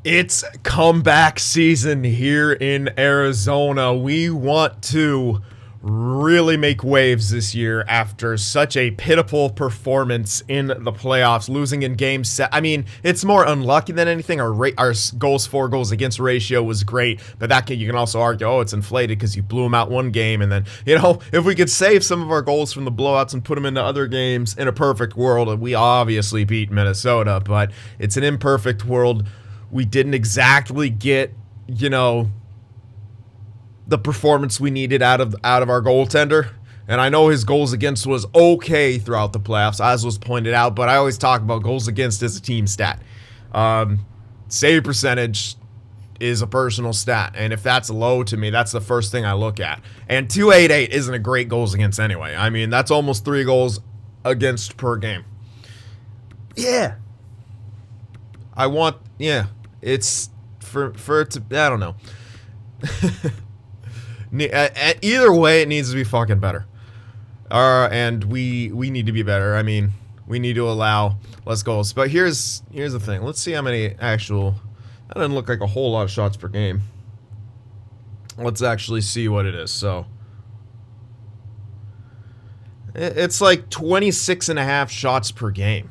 It's comeback season here in Arizona. We want to really make waves this year after such a pitiful performance in the playoffs, losing in game set. I mean, it's more unlucky than anything. Our goals for goals against ratio was great, but you can also argue, oh, it's inflated because you blew them out one game. And then, if we could save some of our goals from the blowouts and put them into other games in a perfect world, we obviously beat Minnesota, but it's an imperfect world. We didn't exactly get, the performance we needed out of our goaltender. And I know his goals against was okay throughout the playoffs, as was pointed out, but I always talk about goals against as a team stat. Save percentage is a personal stat, and if that's low to me, that's the first thing I look at. And 288 isn't a great goals against anyway. I mean, that's almost 3 goals against per game. Yeah. It's for it to, I don't know. Either way, it needs to be fucking better. And we need to be better. I mean, we need to allow less goals. But here's the thing. Let's see how many actual. That doesn't look like a whole lot of shots per game. Let's actually see what it is. So it's like 26.5 shots per game.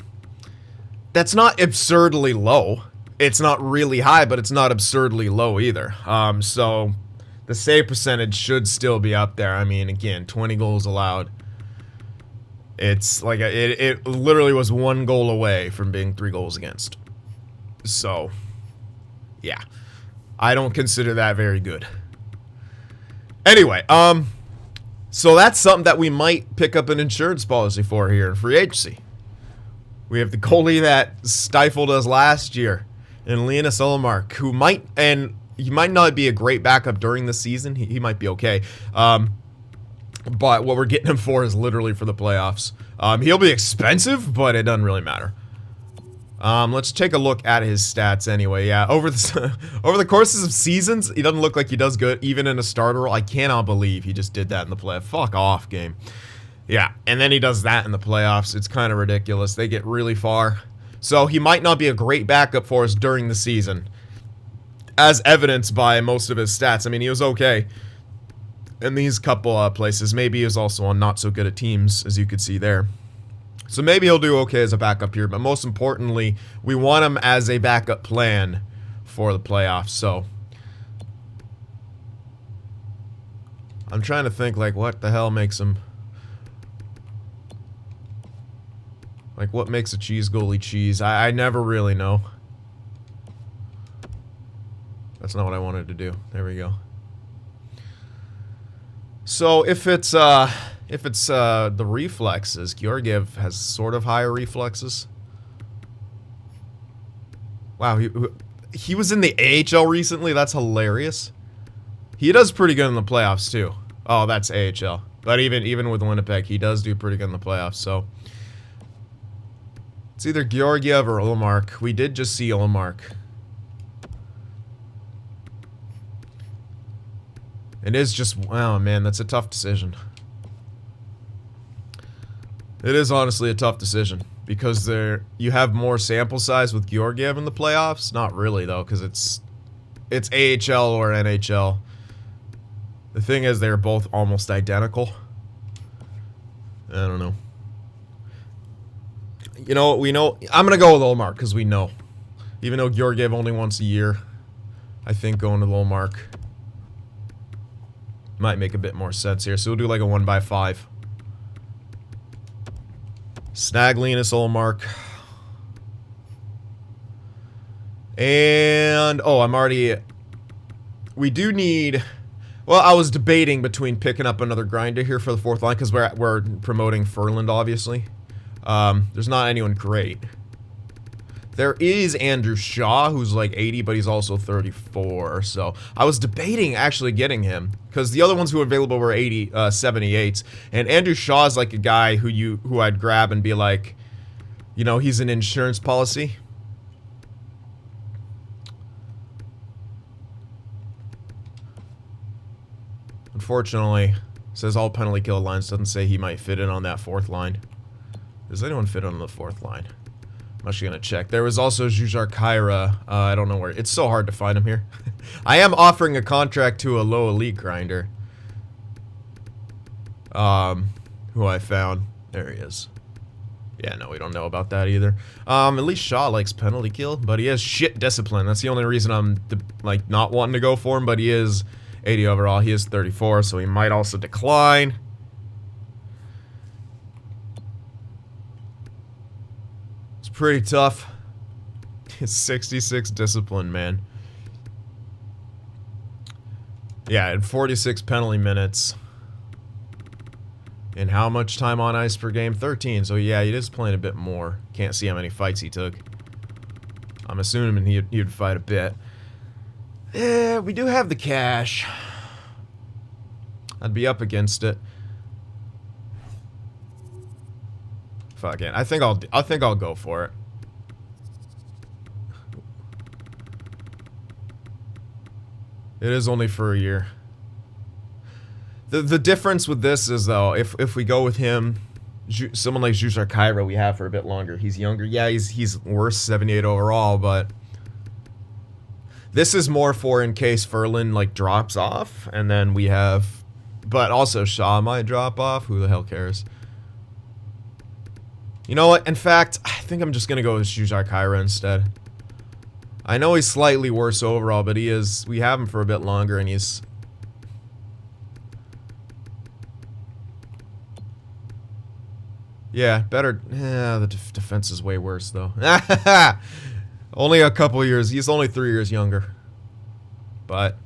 That's not absurdly low. It's not really high, but it's not absurdly low either. So the save percentage should still be up there. I mean, again, 20 goals allowed. It's like it literally was 1 goal away from being 3 goals against. So, yeah, I don't consider that very good. Anyway, so that's something that we might pick up an insurance policy for here in free agency. We have the goalie that stifled us last year, and Linus Ullmark, who might not be a great backup during the season. He might be okay. But what we're getting him for is literally for the playoffs. He'll be expensive, but it doesn't really matter. Let's take a look at his stats anyway. Yeah, over the courses of seasons, he doesn't look like he does good, even in a starter role. I cannot believe he just did that in the playoffs. Fuck off, game. Yeah, and then he does that in the playoffs. It's kind of ridiculous. They get really far. So he might not be a great backup for us during the season, as evidenced by most of his stats. I mean, he was okay in these couple places. Maybe he was also on not so good at teams, as you could see there. So maybe he'll do okay as a backup here, but most importantly, we want him as a backup plan for the playoffs. So I'm trying to think, like, what the hell makes him... Like, what makes a cheese goalie cheese? I never really know. That's not what I wanted to do. There we go. So if it's the reflexes, Georgiev has sort of higher reflexes. Wow, he was in the AHL recently. That's hilarious. He does pretty good in the playoffs too. Oh, that's AHL. But even with Winnipeg, he does do pretty good in the playoffs. So it's either Georgiev or Ullmark. We did just see Ullmark. It is just, wow, man, that's a tough decision. It is honestly a tough decision because you have more sample size with Georgiev in the playoffs. Not really though, because it's AHL or NHL. The thing is, they're both almost identical. I don't know. You know, we know. I'm gonna go with Ullmark because we know. Even though Georgiev only once a year, I think going to Ullmark might make a bit more sense here. So we'll do like a 1x5. Snag Linus Ullmark. And, oh, we do need, well, I was debating between picking up another grinder here for the 4th line because we're promoting Furland, obviously. There's not anyone great. There is Andrew Shaw, who's like 80, but he's also 34. So I was debating actually getting him because the other ones who were available were 78s, and Andrew Shaw is like a guy who I'd grab and be like, he's an insurance policy. Unfortunately, it says all penalty kill lines. Doesn't say he might fit in on that 4th line. Does anyone fit on the 4th line? I'm actually gonna check. There was also Zuzar Kyra. I don't know where. It's so hard to find him here. I am offering a contract to a low elite grinder. Who I found. There he is. Yeah, no, we don't know about that either. At least Shaw likes penalty kill, but he has shit discipline. That's the only reason I'm, like, not wanting to go for him, but he is 80 overall. He is 34, so he might also decline. It's pretty tough. It's 66 discipline, man. Yeah, and 46 penalty minutes. And how much time on ice per game? 13. So yeah, he is playing a bit more. Can't see how many fights he took. I'm assuming he'd fight a bit. Yeah, we do have the cash. I'd be up against it. Fuck it. I think I'll go for it. It is only for a year. The difference with this is, though, if we go with him, someone like Zuzar Kyra we have for a bit longer. He's younger. Yeah, he's worse, 78 overall, but this is more for in case Ferland, like, drops off, and then we have, but also Shaw might drop off. Who the hell cares? You know what? In fact, I think I'm just gonna go with Zuzar Kyra instead. I know he's slightly worse overall, but we have him for a bit longer, and he's... Yeah, better. Yeah, the defense is way worse, though. Only a couple years. He's only 3 years younger. But,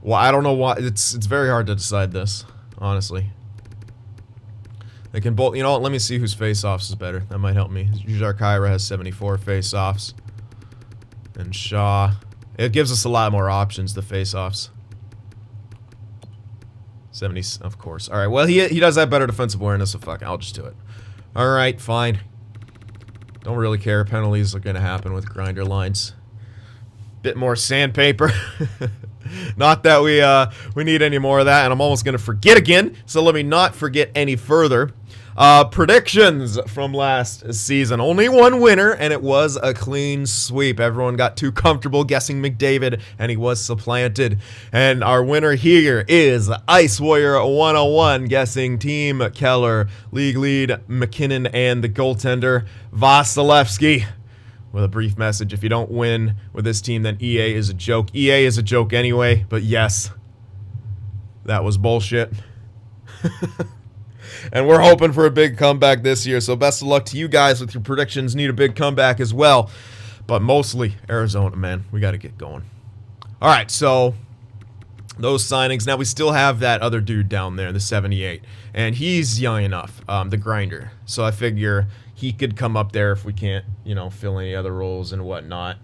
well, I don't know why. It's very hard to decide this, honestly. They can both. You know what? Let me see whose face-offs is better. That might help me. Zuzar Kyra has 74 face-offs, and Shaw. It gives us a lot more options. The face-offs. 70, of course. All right. Well, he does have better defensive awareness, so fuck, I'll just do it. All right, fine. Don't really care. Penalties are gonna happen with grinder lines. Bit more sandpaper. Not that we need any more of that, and I'm almost gonna forget again. So let me not forget any further. Predictions from last season. Only one winner, and it was a clean sweep. Everyone got too comfortable guessing McDavid, and he was supplanted. And our winner here is Ice Warrior 101, guessing Team Keller, league lead McKinnon, and the goaltender Vasilevsky. With a brief message: if you don't win with this team, then EA is a joke. EA is a joke anyway, but yes, that was bullshit. And we're hoping for a big comeback this year, so best of luck to you guys with your predictions. Need a big comeback as well, but mostly Arizona, man. We got to get going. All right, so those signings. Now we still have that other dude down there, the 78, and he's young enough, the grinder. So I figure he could come up there if we can't, you know, fill any other roles and whatnot.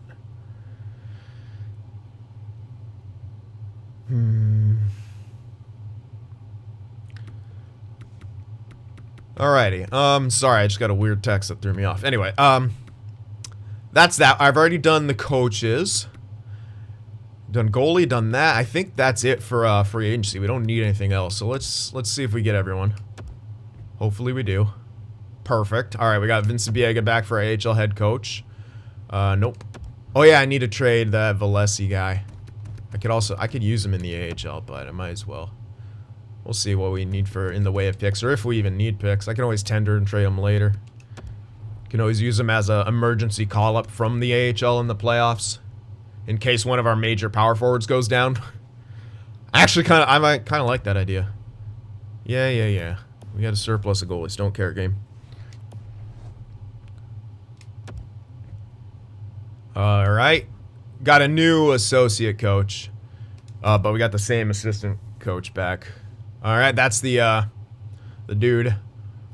Alrighty. Sorry, I just got a weird text that threw me off. Anyway, that's that. I've already done the coaches. Done goalie, done that. I think that's it for free agency. We don't need anything else. So let's see if we get everyone. Hopefully we do. Perfect. All right, we got Vincent Biega back for our AHL head coach. Nope. Oh yeah, I need to trade that Valesi guy. I could use him in the AHL, but I might as well. We'll see what we need in the way of picks, or if we even need picks. I can always tender and trade them later. Can always use them as an emergency call-up from the AHL in the playoffs, in case one of our major power forwards goes down. Actually, I might kind of like that idea. Yeah. We got a surplus of goalies. Don't care, game. All right. Got a new associate coach, but we got the same assistant coach back. All right, that's the dude,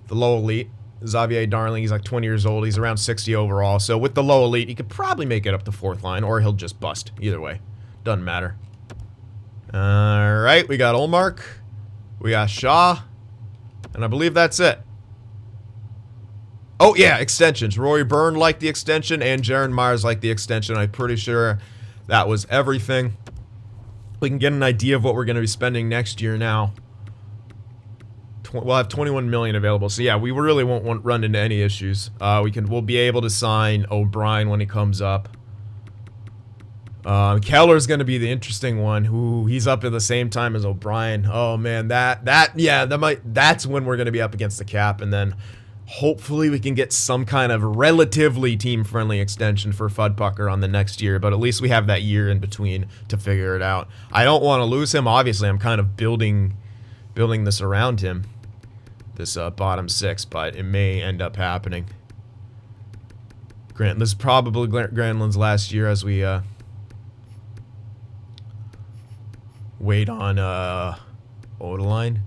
the low elite, Xavier Darling. He's like 20 years old. He's around 60 overall. So with the low elite, he could probably make it up the fourth line, or he'll just bust. Either way, doesn't matter. All right, we got Olmark, we got Shaw, and I believe that's it. Oh yeah, extensions. Rory Byrne liked the extension, and Jaron Myers liked the extension. I'm pretty sure that was everything. We can get an idea of what we're going to be spending next year now. we'll have 21 million available. So yeah, we really won't run into any issues. We'll be able to sign O'Brien when he comes up. Keller's going to be the interesting one. Ooh, he's up at the same time as O'Brien. Oh man, that's when we're going to be up against the cap, and then hopefully we can get some kind of relatively team-friendly extension for Fudpucker on the next year, but at least we have that year in between to figure it out. I don't want to lose him. Obviously, I'm kind of building this around him, this bottom six, but it may end up happening. This is probably Granlund's last year as we wait on Odeline,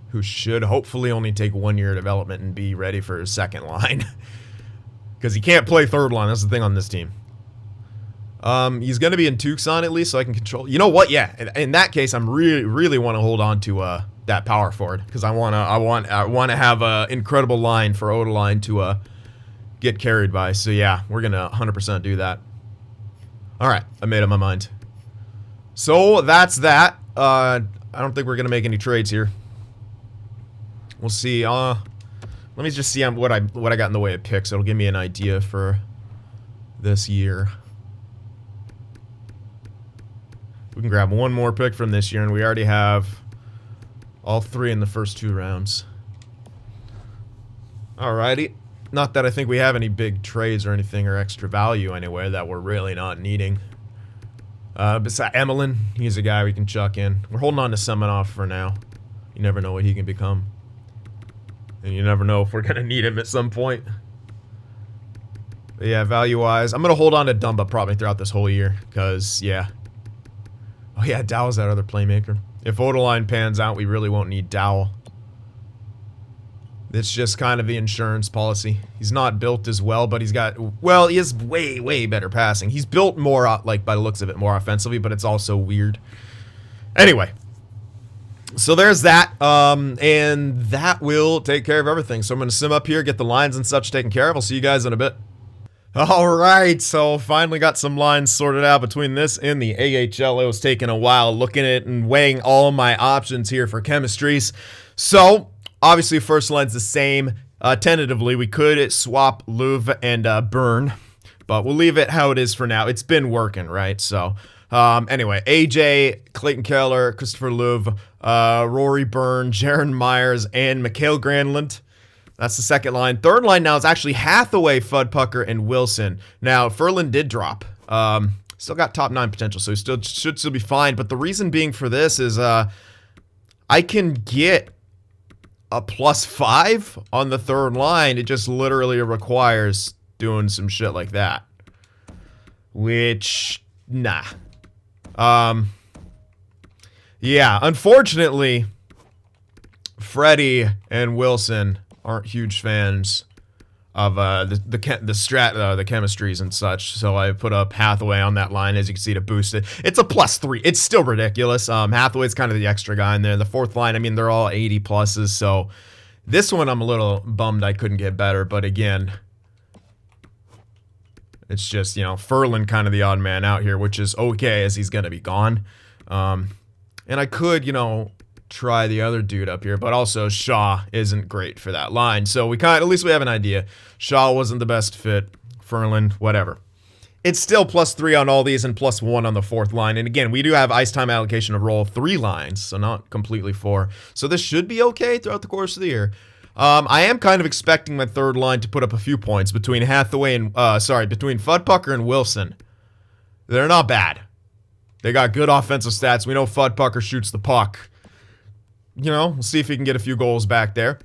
who should hopefully only take 1 year of development and be ready for his second line. Because he can't play third line. That's the thing on this team. He's going to be in Tucson at least, so I can control. You know what? Yeah, in that case, I'm really want to hold on to that power forward, because I want to have an incredible line for Odeline to get carried by. So yeah, we're gonna 100% do that. All right, I made up my mind. So that's that. I don't think we're gonna make any trades here. We'll see. Let me just see what I got in the way of picks. It'll give me an idea for this year. We can grab one more pick from this year, and we already have all three in the first 2 rounds. Alrighty. Not that I think we have any big trades or anything or extra value anyway that we're really not needing. Besides Emelin, he's a guy we can chuck in. We're holding on to Semenov for now. You never know what he can become. And you never know if we're going to need him at some point. But yeah, value-wise, I'm going to hold on to Dumba probably throughout this whole year. Because, yeah. Oh yeah, Dowell's that other playmaker. If Odeline pans out, we really won't need Dowell. It's just kind of the insurance policy. He's not built as well, but he's got... Well, he is way better passing. He's built more, like, by the looks of it, more offensively, but it's also weird. Anyway. So there's that, and that will take care of everything. So I'm going to sim up here, get the lines and such taken care of. I'll see you guys in a bit. Alright, so finally got some lines sorted out between this and the AHL. It was taking a while looking at it and weighing all my options here for chemistries. So, obviously first line's the same. Tentatively, we could swap Louvre and Byrne, but we'll leave it how it is for now. It's been working, right? So, anyway, AJ, Clayton Keller, Christopher Louvre, Rory Byrne, Jaron Myers, and Mikhail Granlund. That's the second line. Third line now is actually Hathaway, Fudpucker, and Wilson. Now, Ferland did drop. Still got top 9 potential, so he should still be fine. But the reason being for this is I can get a +5 on the third line. It just literally requires doing some shit like that. Which, nah. Yeah, unfortunately, Freddie and Wilson aren't huge fans of the chemistries and such, so I put up Hathaway on that line, as you can see, to boost it. It's a +3. It's still ridiculous. Hathaway's kind of the extra guy in there. The fourth line, I mean, they're all 80 pluses, so this one I'm a little bummed I couldn't get better, but again, it's just, you know, Ferland kind of the odd man out here, which is okay, as he's going to be gone. And I could, you know, try the other dude up here, but also Shaw isn't great for that line, so we at least we have an idea. Shaw wasn't the best fit. Ferland, whatever. It's still +3 on all these and +1 on the fourth line, and again, we do have ice time allocation of roll 3 lines, so not completely 4, so this should be okay throughout the course of the year. I am kind of expecting my third line to put up a few points between Hathaway and between Fudpucker and Wilson. They're not bad. They got good offensive stats. We know Fudpucker shoots the puck. You know, we'll see if he can get a few goals back there.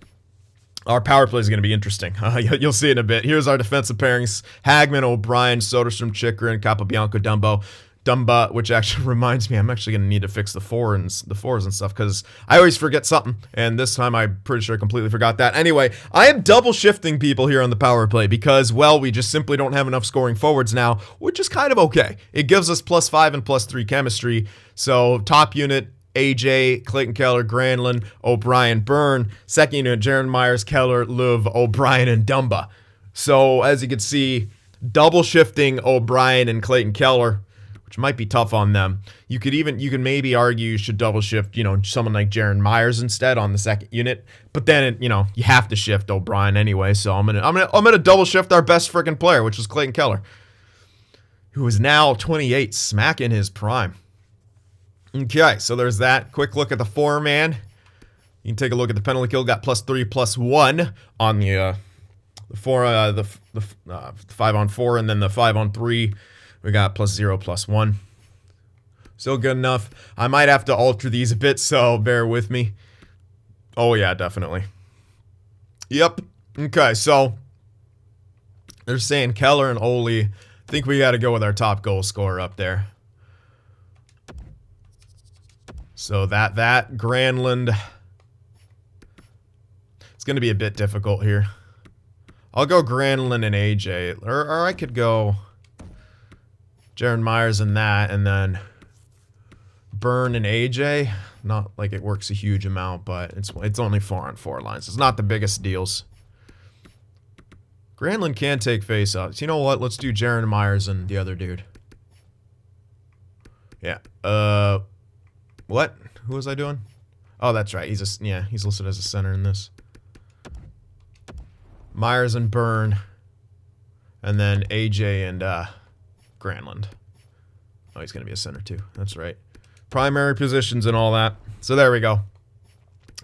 Our power play is going to be interesting. You'll see it in a bit. Here's our defensive pairings. Hagman, O'Brien, Soderstrom, Chychrun, Capobianco, Dumba, which actually reminds me, I'm actually going to need to fix the fours and stuff, because I always forget something, and this time I'm pretty sure I completely forgot that. Anyway, I am double shifting people here on the power play because, well, we just simply don't have enough scoring forwards now, which is kind of okay. It gives us +5 and +3 chemistry, so top unit, AJ, Clayton Keller, Granlund, O'Brien, Byrne. Second unit, Jaron Myers, Keller, Louvre, O'Brien, and Dumba. So, as you can see, double shifting O'Brien and Clayton Keller. which might be tough on them. You can maybe argue you should double shift, someone like Jaron Myers instead on the second unit. But then, you have to shift O'Brien anyway. So I'm gonna double shift our best freaking player, which was Clayton Keller, who is now 28, smack in his prime. Okay, so there's that. Quick look at the 4-man. You can take a look at the penalty kill. Got +3/+1 on the 5-on-4, and then the 5-on-3. We got +0/+1. Still good enough. I might have to alter these a bit, so bear with me. Oh yeah, definitely. Yep. Okay, so they're saying Keller and Ole. I think we got to go with our top goal scorer up there. So that Granlund. It's going to be a bit difficult here. I'll go Granlund and AJ, or I could go Jaron Myers and that, and then Byrne and AJ. Not like it works a huge amount, but it's only 4-on-4 lines. It's not the biggest deals. Granlund can take face-offs. You know what? Let's do Jaron Myers and the other dude. Yeah. What? Who was I doing? Oh, that's right. He's listed as a center in this. Myers and Byrne, and then AJ and Granlund. Oh, he's going to be a center too. That's right. Primary positions and all that. So there we go.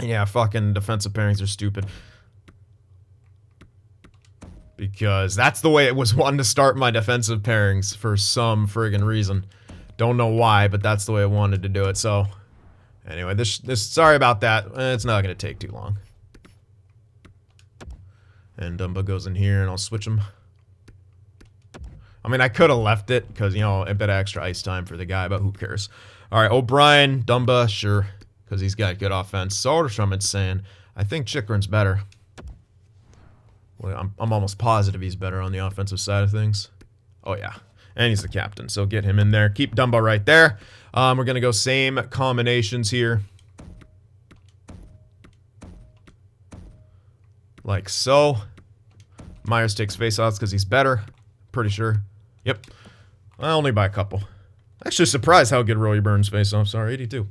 Yeah, fucking defensive pairings are stupid. Because that's the way it was wanting to start my defensive pairings for some friggin' reason. Don't know why, but that's the way I wanted to do it. So anyway, this sorry about that. It's not going to take too long. And Dumba goes in here, and I'll switch him. I mean, I could have left it because, a bit of extra ice time for the guy, but who cares? All right, O'Brien, Dumba, sure, because he's got good offense. Soderstrom, it's saying, I think Chychrun's better. Well, I'm almost positive he's better on the offensive side of things. Oh, yeah. And he's the captain, so get him in there. Keep Dumba right there. We're going to go same combinations here. Like so. Myers takes faceoffs because he's better. Pretty sure. Yep. Only by a couple. Actually surprised how good Roy Burns faceoffs are. 82.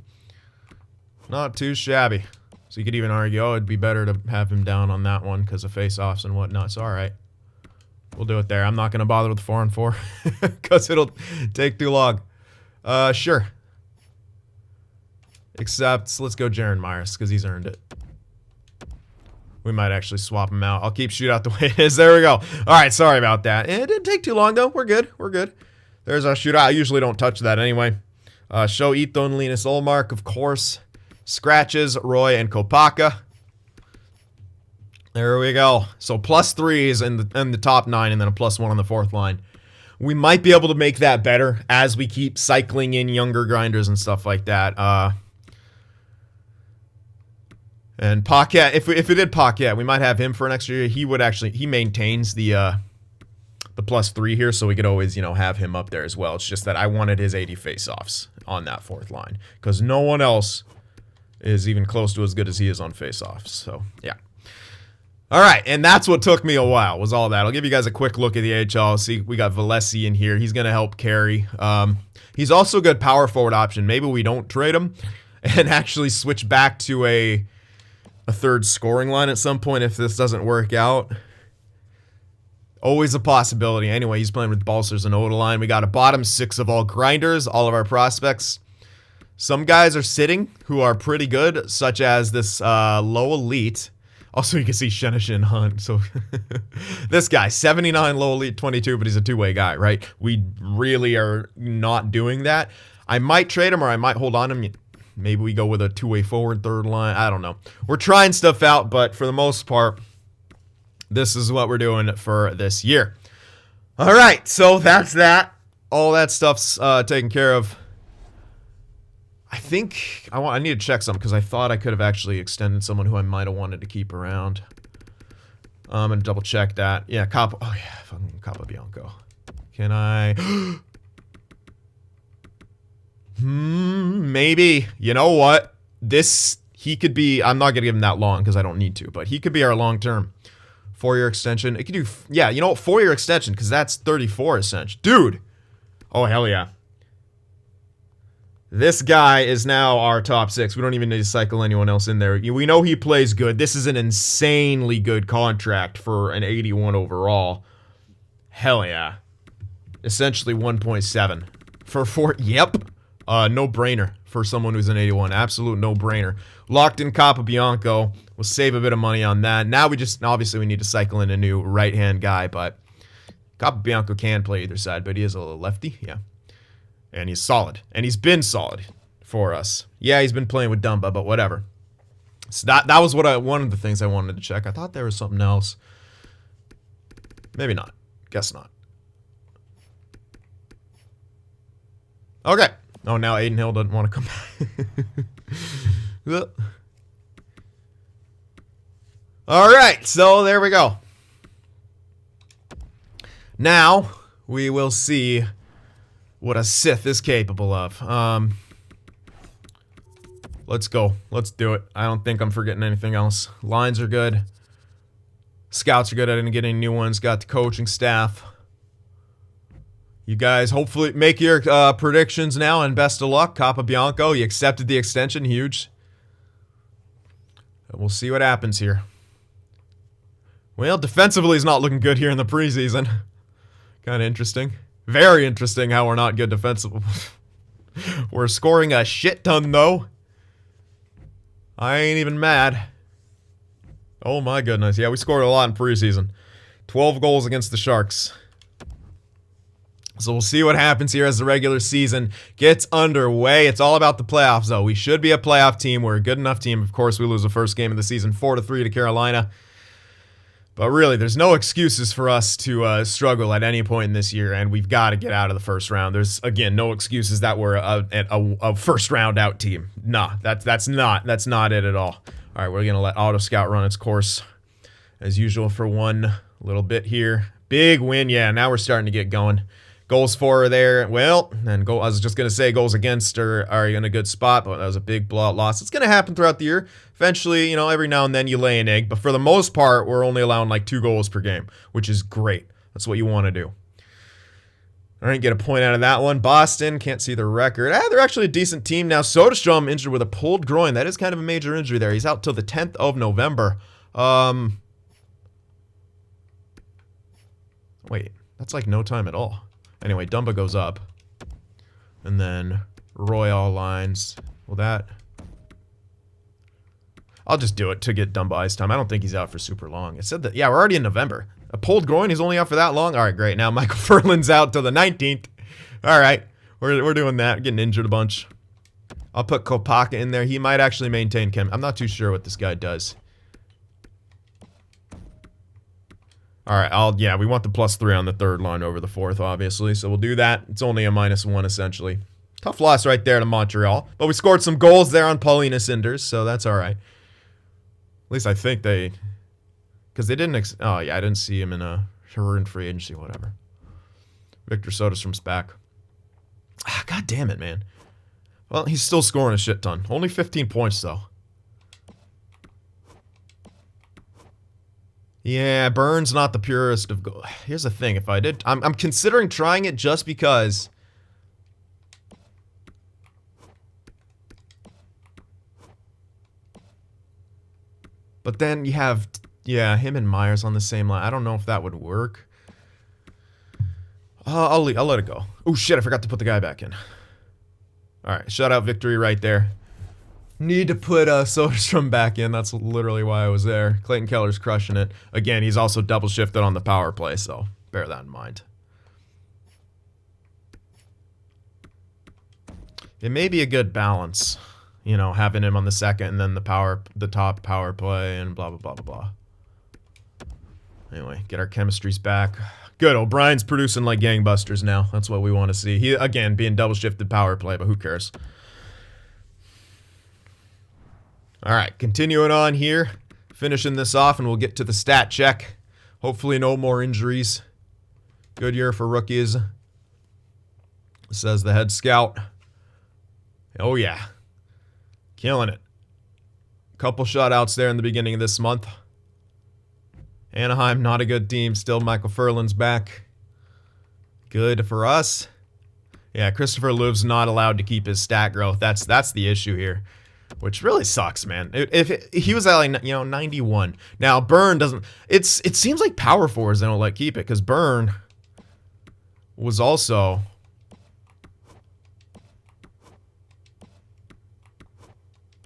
Not too shabby. So you could even argue, it'd be better to have him down on that one because of faceoffs and whatnot. So alright. We'll do it there. I'm not going to bother with 4-on-4 because it'll take too long. Sure. Except, let's go Jaron Myers because he's earned it. We might actually swap him out. I'll keep shootout the way it is. There we go. All right, sorry about that. It didn't take too long, though. We're good. We're good. There's our shootout. I usually don't touch that anyway. Show Ito and Linus Olmark, of course. Scratches, Roy and Kopaka. There we go. So +3s in the top 9 and then a +1 on the 4th line. We might be able to make that better as we keep cycling in younger grinders and stuff like that. And Paquette, if we did Paquette, we might have him for next year. He maintains the +3 here, so we could always, have him up there as well. It's just that I wanted his 80 faceoffs on that 4th line because no one else is even close to as good as he is on faceoffs. So, yeah. All right, and that's what took me a while, was all that. I'll give you guys a quick look at the AHL. See, we got Valesi in here. He's going to help carry. He's also a good power forward option. Maybe we don't trade him and actually switch back to a third scoring line at some point if this doesn't work out. Always a possibility. Anyway, he's playing with Balcers and Odeline. We got a bottom 6 of all grinders, all of our prospects. Some guys are sitting who are pretty good, such as this low elite. Also, you can see Shenishin Hunt. So this guy, 79 low elite, 22, but he's a two-way guy, right? We really are not doing that. I might trade him or I might hold on to him. Maybe we go with a two-way forward, third line. I don't know. We're trying stuff out, but for the most part, this is what we're doing for this year. All right, so that's that. All that stuff's taken care of. I think I need to check something because I thought I could have actually extended someone who I might have wanted to keep around. I'm going to double check that. Yeah, Capo. Oh, yeah, fucking Capobianco. Can I... maybe. You know what? He could be... I'm not going to give him that long because I don't need to, but he could be our long-term 4-year extension. It could do... Yeah, you know what? 4-year extension because that's 34 essentially. Dude! Oh, hell yeah. This guy is now our top 6. We don't even need to cycle anyone else in there. We know he plays good. This is an insanely good contract for an 81 overall. Hell yeah. Essentially 1.7 for 4. Yep. No brainer for someone who's an 81. Absolute no brainer. Locked in Capobianco. We'll save a bit of money on that. Now we just, obviously we need to cycle in a new right-hand guy, but Capobianco can play either side, but he is a lefty. Yeah. And he's solid. And he's been solid for us. Yeah, he's been playing with Dumba, but whatever. So that was one of the things I wanted to check. I thought there was something else. Maybe not. Guess not. Okay. Oh, now Aiden Hill doesn't want to come back. Alright, so there we go. Now, we will see what a Sith is capable of. Let's go. Let's do it. I don't think I'm forgetting anything else. Lines are good. Scouts are good. I didn't get any new ones. Got the coaching staff. You guys hopefully make your predictions now, and best of luck. Capobianco, you accepted the extension. Huge. We'll see what happens here. Well, defensively he's not looking good here in the preseason. Kind of interesting. Very interesting how we're not good defensively. We're scoring a shit ton, though. I ain't even mad. Oh my goodness. Yeah, we scored a lot in preseason. 12 goals against the Sharks. So we'll see what happens here as the regular season gets underway. It's all about the playoffs, though. We should be a playoff team. We're a good enough team. Of course, we lose the first game of the season 4-3 to Carolina. But really, there's no excuses for us to struggle at any point in this year, and we've got to get out of the first round. There's, again, no excuses that we're a first-round out team. Nah, that's not it at all. All right, we're going to let Auto Scout run its course, as usual, for one little bit here. Big win, yeah, now we're starting to get going. Goals for are there. Well, and I was just going to say goals against are in a good spot, but that was a big blowout loss. It's going to happen throughout the year. Eventually, you know, every now and then you lay an egg, but for the most part, we're only allowing like 2 goals per game, which is great. That's what you want to do. All right, get a point out of that one. Boston, can't see the record. They're actually a decent team now. Soderstrom injured with a pulled groin. That is kind of a major injury there. He's out till the 10th of November. Wait, that's like no time at all. Anyway, Dumba goes up. And then Royal lines. Well, that... I'll just do it to get Dumba ice time. I don't think he's out for super long. It said that... Yeah, we're already in November. A pulled groin, he's only out for that long? All right, great. Now Michael Furlan's out till the 19th. All right, we're doing that. Getting injured a bunch. I'll put Kopaka in there. He might actually maintain chem. I'm not too sure what this guy does. All right, yeah, we want the +3 on the third line over the fourth, obviously, so we'll do that. It's only a -1, essentially. Tough loss right there to Montreal, but we scored some goals there on Paulina Cinders, so that's all right. At least I think they... Because they didn't... oh, yeah, I didn't see him in free agency, whatever. Victor Soderstrom's back. Ah, God damn it, man. Well, he's still scoring a shit ton. Only 15 points, though. Yeah, Burns not the purest of goals. Here's the thing, if I did... I'm considering trying it just because... But then you have, yeah, him and Myers on the same line. I don't know if that would work. I'll let it go. Oh, shit, I forgot to put the guy back in. Alright, shutout victory right there. Need to put Soderstrom back in. That's literally why I was there. Clayton Keller's crushing it. Again, he's also double shifted on the power play, so bear that in mind. It may be a good balance, you know, having him on the second and then the top power play and blah, blah, blah, blah, blah. Anyway, get our chemistries back. Good, O'Brien's producing like gangbusters now. That's what we want to see. He, again, being double shifted power play, but who cares? Alright, continuing on here. Finishing this off, and we'll get to the stat check. Hopefully no more injuries. Good year for rookies. Says the head scout. Oh yeah. Killing it. Couple shutouts there in the beginning of this month. Anaheim, not a good team. Still Michael Furlan's back. Good for us. Yeah, Christopher Louv's not allowed to keep his stat growth. That's the issue here, which really sucks, man. If he was at like 91. Now Byrne doesn't. It seems like power forwards they don't let keep it because Byrne was also.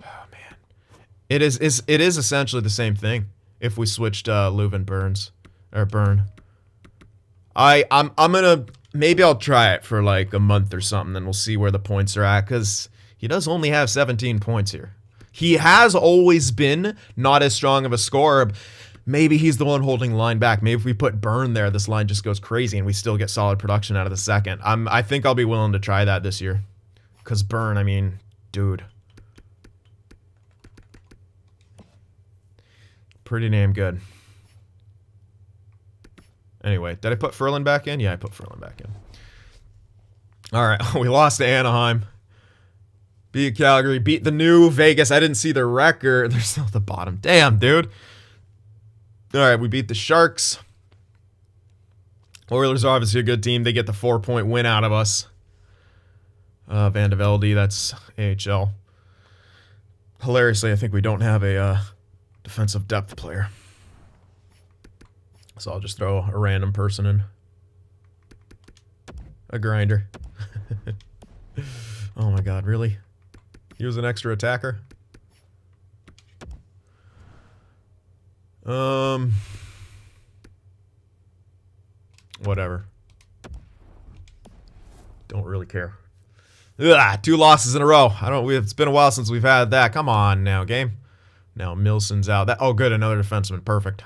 Oh man, it is essentially the same thing if we switched Louv and Burns or Byrne. I'm gonna. Maybe I'll try it for like a month or something, then we'll see where the points are at, because he does only have 17 points here. He has always been not as strong of a scorer. Maybe he's the one holding the line back. Maybe if we put Byrne there, this line just goes crazy and we still get solid production out of the second. I think I'll be willing to try that this year. Because Byrne, I mean, dude. Pretty damn good. Anyway, did I put Ferland back in? Yeah, I put Ferland back in. All right, we lost to Anaheim. Beat Calgary. Beat the new Vegas. I didn't see their record. They're still at the bottom. Damn, dude. All right, we beat the Sharks. Oilers are obviously a good team. They get the 4-point win out of us. Van de Velde, that's AHL. Hilariously, I think we don't have a defensive depth player. So I'll just throw a random person in. A grinder. Oh my god, really? He was an extra attacker? Whatever. Don't really care. Ugh, 2 losses in a row. It's been a while since we've had that. Come on now, game. Now Milson's out. Oh good, another defenseman. Perfect.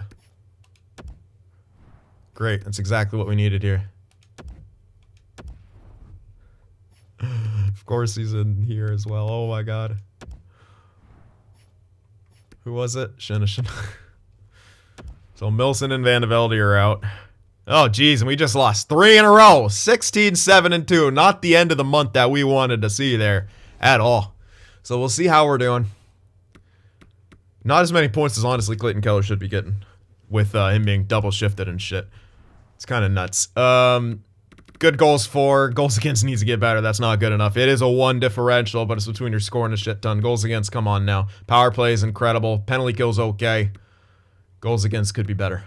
Great, that's exactly what we needed here. Of course he's in here as well. Oh my god. Who was it? Shinishin. So Milson and Van de Velde are out. Oh geez, and we just lost 3 in a row. 16-7-2. Not the end of the month that we wanted to see there at all. So we'll see how we're doing. Not as many points as honestly Clayton Keller should be getting. With him being double shifted and shit. It's kind of nuts. Good goals for. Goals against needs to get better. That's not good enough. It is a 1 differential, but it's between your score and a shit ton. Goals against, come on now. Power play is incredible. Penalty kill's okay. Goals against could be better.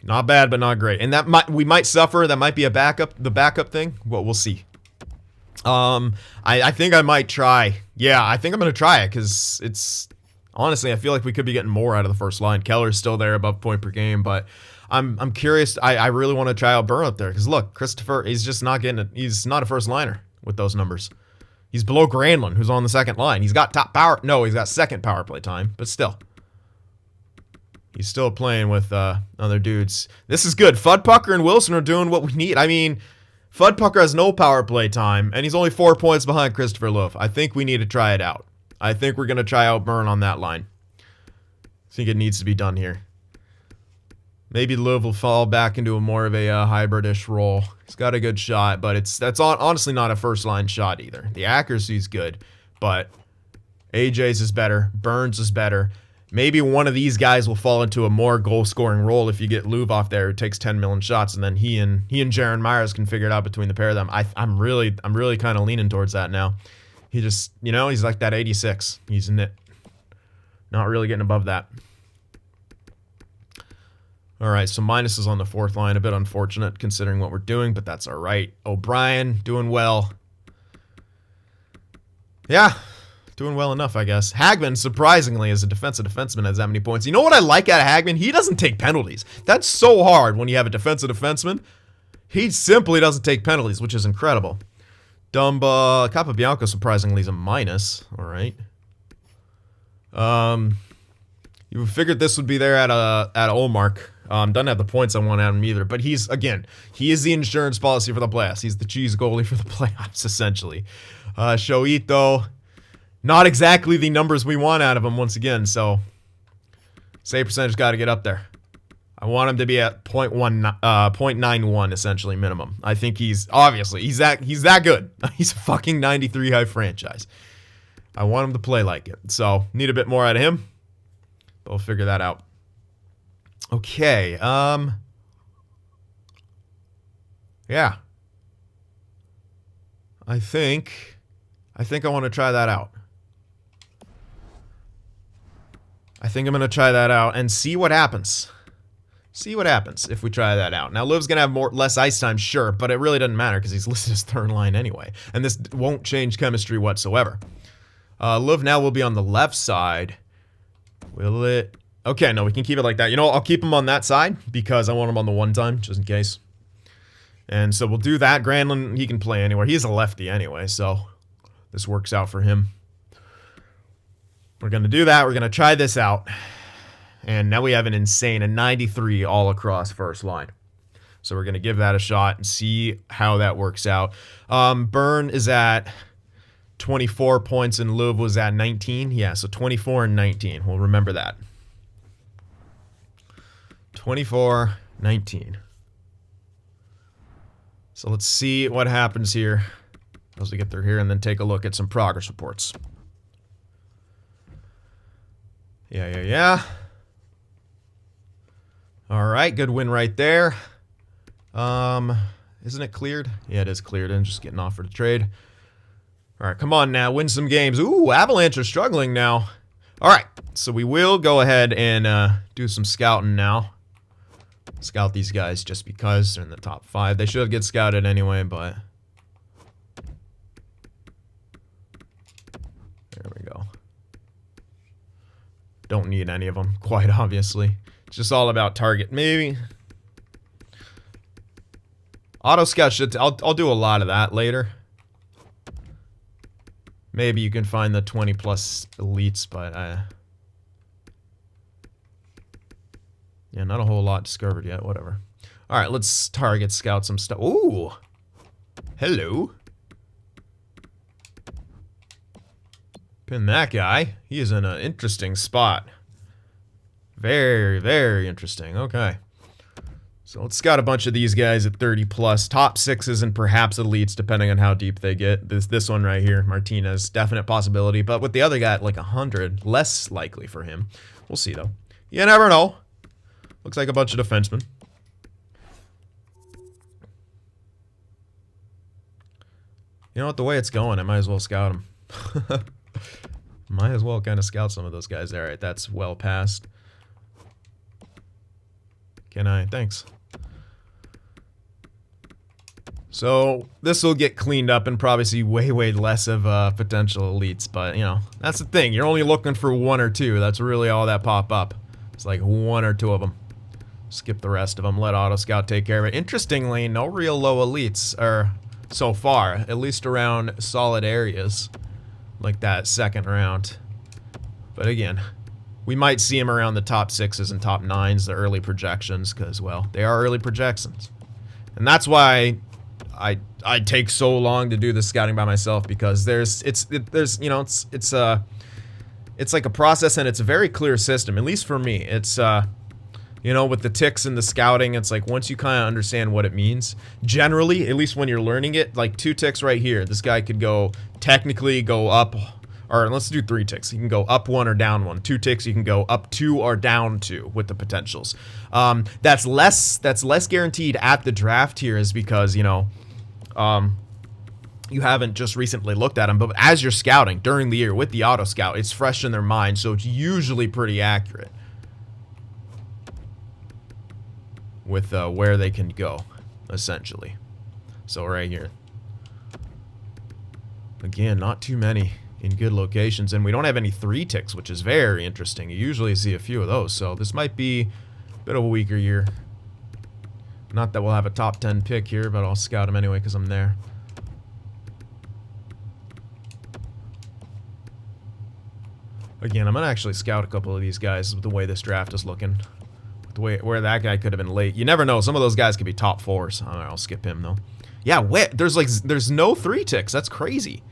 Not bad, but not great. And we might suffer. That might be the backup thing. Well, we'll see. I think I might try. Yeah, I think I'm going to try it, because it's... Honestly, I feel like we could be getting more out of the first line. Keller's still there above point per game, but I'm curious. I really want to try out Byrne up there, because look, Christopher, he's just not getting it. He's not a first liner with those numbers. He's below Granlund, who's on the second line. He's got top power. No, he's got second power play time, but still. He's still playing with other dudes. This is good. Fudpucker and Wilson are doing what we need. I mean, Fudpucker has no power play time, and he's only 4 points behind Christopher Louv. I think we need to try it out. I think we're going to try out Byrne on that line. I think it needs to be done here. Maybe Louv will fall back into more of a hybrid-ish role. He's got a good shot, but that's honestly not a first-line shot either. The accuracy's good, but AJ's is better. Burns is better. Maybe one of these guys will fall into a more goal-scoring role if you get Louv off there who takes 10 million shots, and then he and Jaron Myers can figure it out between the pair of them. I'm really kind of leaning towards that now. He just, he's like that 86. He's not really getting above that. All right, so minuses on the 4th line. A bit unfortunate considering what we're doing, but that's all right. O'Brien, doing well. Yeah, doing well enough, I guess. Hagman, surprisingly, as a defensive defenseman, has that many points. You know what I like out of Hagman? He doesn't take penalties. That's so hard when you have a defensive defenseman. He simply doesn't take penalties, which is incredible. Dumba, Capabianco, surprisingly, is a minus. All right. You figured this would be there at Olmark. Doesn't have the points I want out of him either. But he is the insurance policy for the playoffs. He's the cheese goalie for the playoffs, essentially. Shoito, not exactly the numbers we want out of him once again. So, save percentage got to get up there. I want him to be at 0.91 essentially minimum. I think he's that good. He's a fucking 93 high franchise. I want him to play like it. So, need a bit more out of him. But we'll figure that out. Okay. Yeah. I think I want to try that out. I think I'm going to try that out and see what happens. See what happens if we try that out. Now, Liv's going to have less ice time, sure, but it really doesn't matter because he's listed as third line anyway. And this won't change chemistry whatsoever. Liv now will be on the left side. Will it? Okay, no, we can keep it like that. You know, I'll keep him on that side because I want him on the one time, just in case. And so we'll do that. Granlund, he can play anywhere. He's a lefty anyway, so this works out for him. We're going to do that. We're going to try this out. And now we have an insane, a 93 all across first line. So we're going to give that a shot and see how that works out. Byrne is at 24 points and Luv was at 19. Yeah, so 24 and 19. We'll remember that. 24, 19. So let's see what happens here as we get through here and then take a look at some progress reports. Yeah. All right, good win right there. Isn't it cleared? Yeah, it is cleared. I'm just getting offered a trade. All right, come on now, win some games. Ooh, Avalanche are struggling now. All right, so we will go ahead and do some scouting now. Scout these guys just because they're in the top 5. They should get scouted anyway, but there we go. Don't need any of them, quite obviously. It's just all about target. Maybe auto scout should. I'll do a lot of that later. Maybe you can find the 20 plus elites, but yeah, not a whole lot discovered yet. Whatever. All right, let's target scout some stuff. Ooh, hello. Pin that guy. He is in an interesting spot. Very, very interesting. Okay. So let's scout a bunch of these guys at 30 plus. Top 6s and perhaps elites, depending on how deep they get. This one right here, Martinez, definite possibility. But with the other guy at like 100, less likely for him. We'll see, though. You never know. Looks like a bunch of defensemen. You know what? The way it's going, I might as well scout them. Might as well kind of scout some of those guys. All right, that's well past. Can I? Thanks. So this will get cleaned up and probably see way, way less of potential elites. But, you know, that's the thing. You're only looking for 1 or 2. That's really all that pop up. It's like 1 or 2 of them. Skip the rest of them. Let Auto Scout take care of it. Interestingly, no real low elites are so far, at least around solid areas like that second round. But again, we might see him around the top 6s and top 9s, the early projections, because, well, they are early projections. And that's why I take so long to do the scouting by myself, because there's like a process and it's a very clear system, at least for me. It's you know, with the ticks and the scouting, it's like once you kind of understand what it means, generally, at least when you're learning it, like 2 ticks right here, this guy could technically go up, or let's do 3 ticks. You can go up 1 or down 1. 2 ticks, you can go up 2 or down 2 with the potentials. That's less guaranteed at the draft here, is because, you know, you haven't just recently looked at them, but as you're scouting during the year with the auto scout, it's fresh in their mind, so it's usually pretty accurate with where they can go, essentially. So right here, again, not too many in good locations, and we don't have any 3 ticks, which is very interesting. You usually see a few of those, so this might be a bit of a weaker year. Not that we'll have a top 10 pick here, but I'll scout them anyway because I'm there. Again, I'm gonna actually scout a couple of these guys with the way this draft is looking. The way where that guy could have been late. You never know. Some of those guys could be top 4s. I'll skip him though. Yeah, there's no 3 ticks. That's crazy.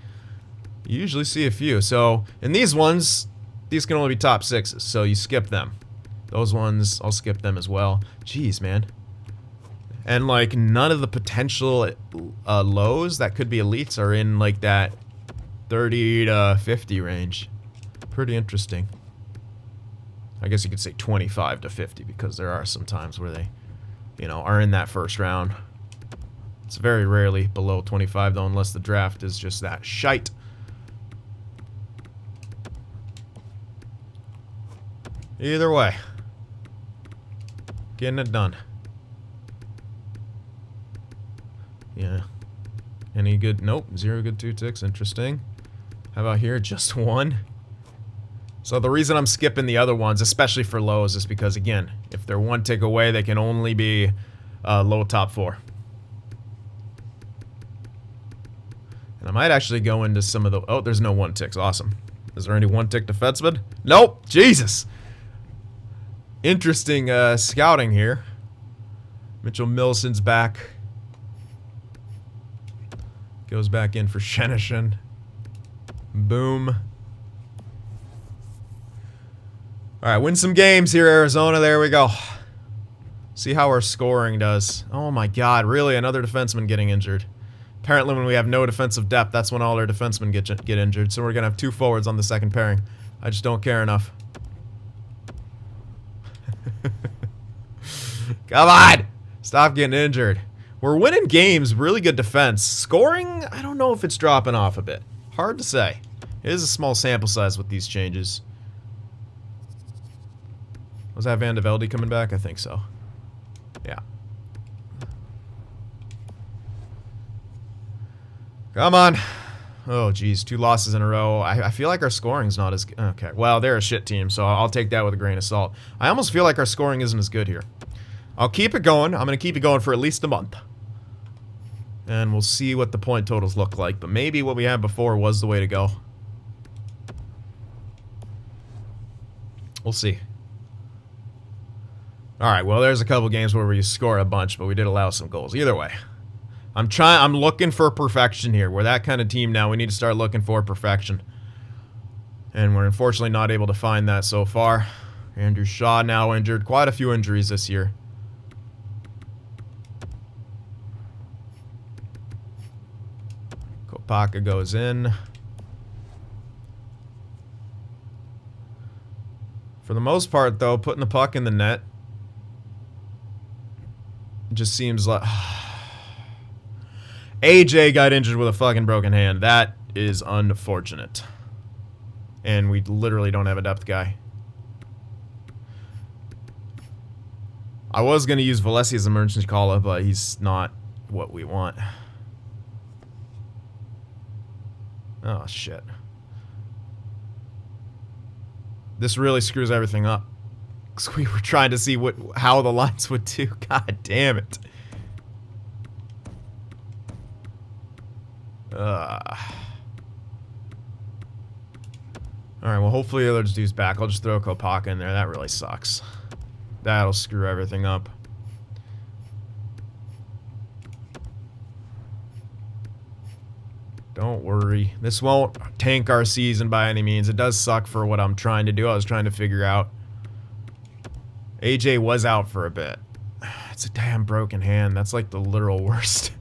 You usually see a few. So in these ones, these can only be top 6s. So you skip them. Those ones, I'll skip them as well. Jeez, man. And like none of the potential lows that could be elites are in like that 30 to 50 range. Pretty interesting. I guess you could say 25 to 50 because there are some times where they, you know, are in that first round. It's very rarely below 25, though, unless the draft is just that shite. Either way, getting it done. Yeah. Any good? Nope. 0 good 2 ticks. Interesting. How about here? Just 1. So the reason I'm skipping the other ones, especially for lows, is because, again, if they're 1 tick away, they can only be low top 4. And I might actually go into some of the... Oh, there's no 1 ticks. Awesome. Is there any 1 tick defenseman? Nope. Jesus. Interesting scouting here. Mitchell Milson's back. Goes back in for Shenishin. Boom. Alright, win some games here, Arizona. There we go. See how our scoring does. Oh my god, really? Another defenseman getting injured. Apparently when we have no defensive depth, that's when all our defensemen get injured. So we're going to have 2 forwards on the second pairing. I just don't care enough. Come on! Stop getting injured. We're winning games, really good defense. Scoring, I don't know if it's dropping off a bit. Hard to say. It is a small sample size with these changes. Was that Van de Velde coming back? I think so. Yeah. Come on. Oh, geez. 2 losses in a row. I feel like our scoring's not as good. Okay. Well, they're a shit team, so I'll take that with a grain of salt. I almost feel like our scoring isn't as good here. I'll keep it going. I'm going to keep it going for at least a month. And we'll see what the point totals look like. But maybe what we had before was the way to go. We'll see. Alright, well, there's a couple games where we score a bunch, but we did allow some goals. Either way. I'm looking for perfection here. We're that kind of team now. We need to start looking for perfection. And we're unfortunately not able to find that so far. Andrew Shaw now injured. Quite a few injuries this year. Kopaka goes in. For the most part, though, putting the puck in the net just seems like... AJ got injured with a fucking broken hand. That is unfortunate. And we literally don't have a depth guy. I was going to use Valesi as an emergency call-up, but he's not what we want. Oh, shit. This really screws everything up. Because we were trying to see how the lines would do. God damn it. Alright, well, hopefully the other dude's back. I'll just throw Kopaka in there. That really sucks. That'll screw everything up. Don't worry. This won't tank our season by any means. It does suck for what I'm trying to do. I was trying to figure out. AJ was out for a bit. It's a damn broken hand. That's like the literal worst.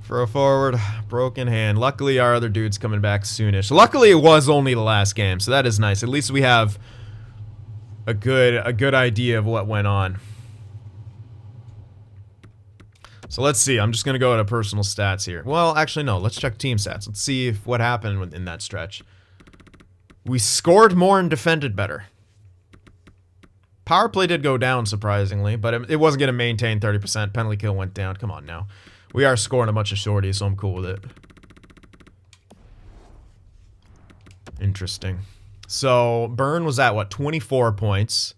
For a forward, broken hand. Luckily, our other dude's coming back soonish. Luckily, it was only the last game, so that is nice. At least we have a good idea of what went on. So let's see. I'm just gonna go to personal stats here. Well, actually, no. Let's check team stats. Let's see if what happened in that stretch. We scored more and defended better. Power play did go down, surprisingly, but it wasn't gonna maintain 30%. Penalty kill went down. Come on now. We are scoring a bunch of shorties, so I'm cool with it. Interesting. So, Byrne was at, what, 24 points?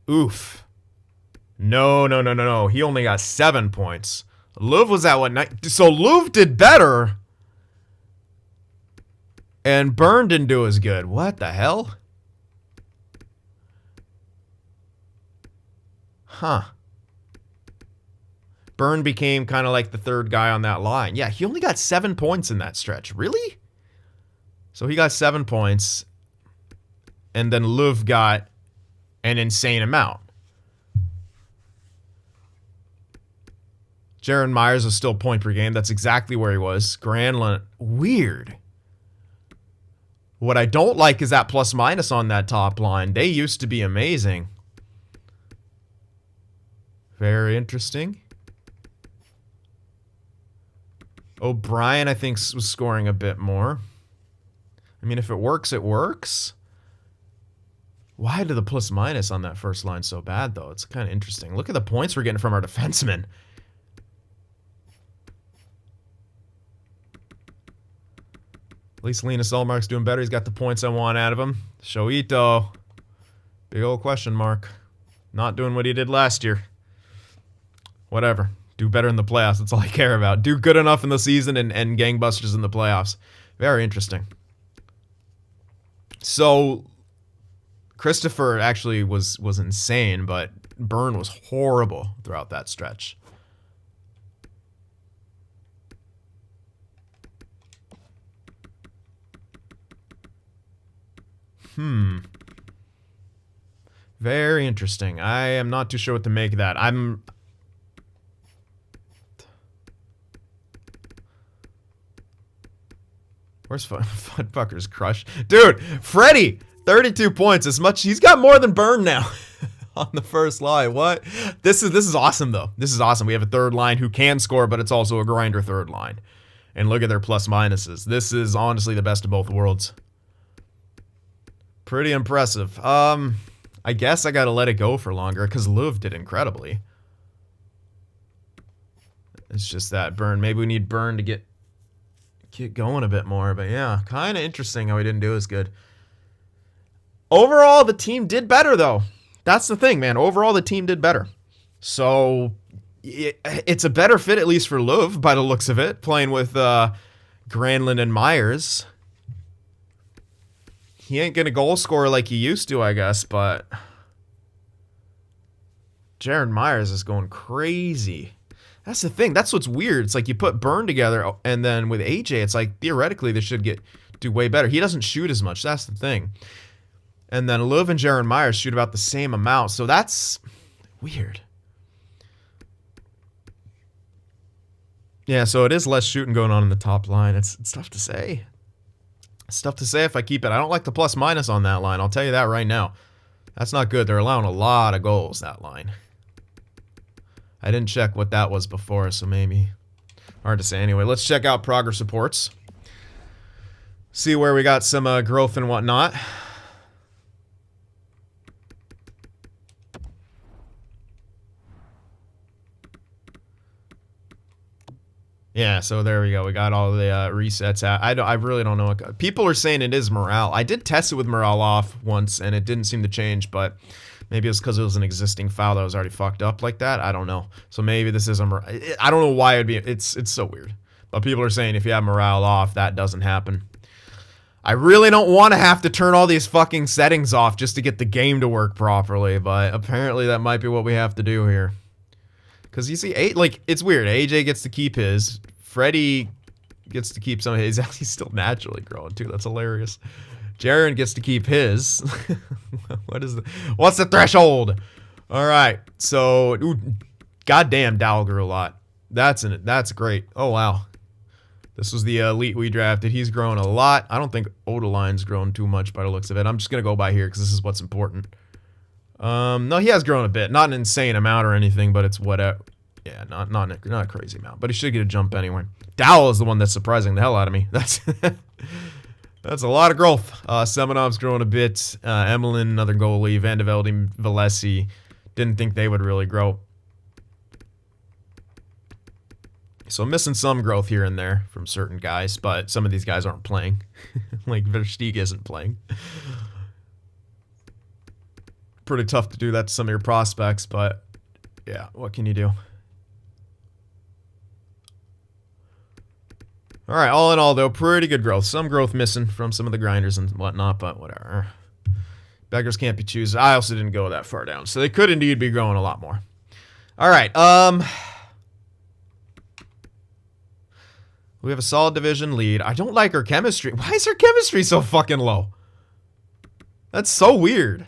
Oof. No. He only got 7 points. Louvre was at, what, 9? So, Louvre did better. And Byrne didn't do as good. What the hell? Huh. Byrne became kind of like the third guy on that line. Yeah, he only got 7 points in that stretch. Really? So he got 7 points. And then Louvre got an insane amount. Jaron Myers was still point per game. That's exactly where he was. Granlund. Weird. What I don't like is that plus minus on that top line. They used to be amazing. Very interesting. O'Brien, I think, was scoring a bit more. I mean, if it works, it works. Why did the plus minus on that first line so bad, though? It's kind of interesting. Look at the points we're getting from our defensemen. At least Linus Ullmark's doing better. He's got the points I want out of him. Shoito. Big old question mark. Not doing what he did last year. Whatever. Do better in the playoffs. That's all I care about. Do good enough in the season and gangbusters in the playoffs. Very interesting. So, Christopher actually was insane, but Byrne was horrible throughout that stretch. Very interesting. I am not too sure what to make of that. Where's Fucker's crush? Dude, Freddie! 32 points. As much... He's got more than Byrne now on the first line. What? This is awesome, though. This is awesome. We have a third line who can score, but it's also a grinder third line. And look at their plus minuses. This is honestly the best of both worlds. Pretty impressive. I guess I gotta let it go for longer because Luv did incredibly. It's just that Byrne. Maybe we need Byrne to get going a bit more. But yeah, kind of interesting how he didn't do as good. Overall, the team did better, though. That's the thing, man. Overall, the team did better. So it's a better fit, at least for Luv, by the looks of it, playing with Granlund and Myers. He ain't gonna goal score like he used to, I guess, but Jared Myers is going crazy. That's the thing. That's what's weird. It's like you put Byrne together, and then with AJ, it's like theoretically they should do way better. He doesn't shoot as much. That's the thing. And then Luv and Jared Myers shoot about the same amount, so that's weird. Yeah, so it is less shooting going on in the top line. It's tough to say. It's tough to say if I keep it. I don't like the plus minus on that line. I'll tell you that right now. That's not good. They're allowing a lot of goals, that line. I didn't check what that was before, so maybe. Hard to say. Anyway, let's check out progress reports. See where we got some growth and whatnot. Yeah, so there we go. We got all the resets out. I really don't know what... People are saying it is morale. I did test it with morale off once, and it didn't seem to change, but maybe it's because it was an existing file that was already fucked up like that. I don't know. So maybe this is a... I don't know why it'd be... It's so weird. But people are saying if you have morale off, that doesn't happen. I really don't want to have to turn all these fucking settings off just to get the game to work properly, but apparently that might be what we have to do here. Because you see, it's weird. AJ gets to keep his. Freddie gets to keep some of his. He's still naturally growing, too. That's hilarious. Jaren gets to keep his. What's the threshold? All right. So, goddamn, Dowell grew a lot. That's great. Oh, wow. This was the elite we drafted. He's grown a lot. I don't think Odeline's grown too much by the looks of it. I'm just going to go by here because this is what's important. No, he has grown a bit. Not an insane amount or anything, but it's whatever. Yeah, not a crazy amount. But he should get a jump anyway. Dowell is the one that's surprising the hell out of me. That's a lot of growth. Semenov's growing a bit. Emelin, another goalie. Van de Velde, Valesi. Didn't think they would really grow. So I'm missing some growth here and there from certain guys, but some of these guys aren't playing. Like Versteeg isn't playing. Pretty tough to do that to some of your prospects, but yeah, what can you do? All right, all in all, though, pretty good growth. Some growth missing from some of the grinders and whatnot, but whatever. Beggars can't be choosers. I also didn't go that far down, so they could indeed be growing a lot more. All right, we have a solid division lead. I don't like our chemistry. Why is our chemistry so fucking low? That's so weird.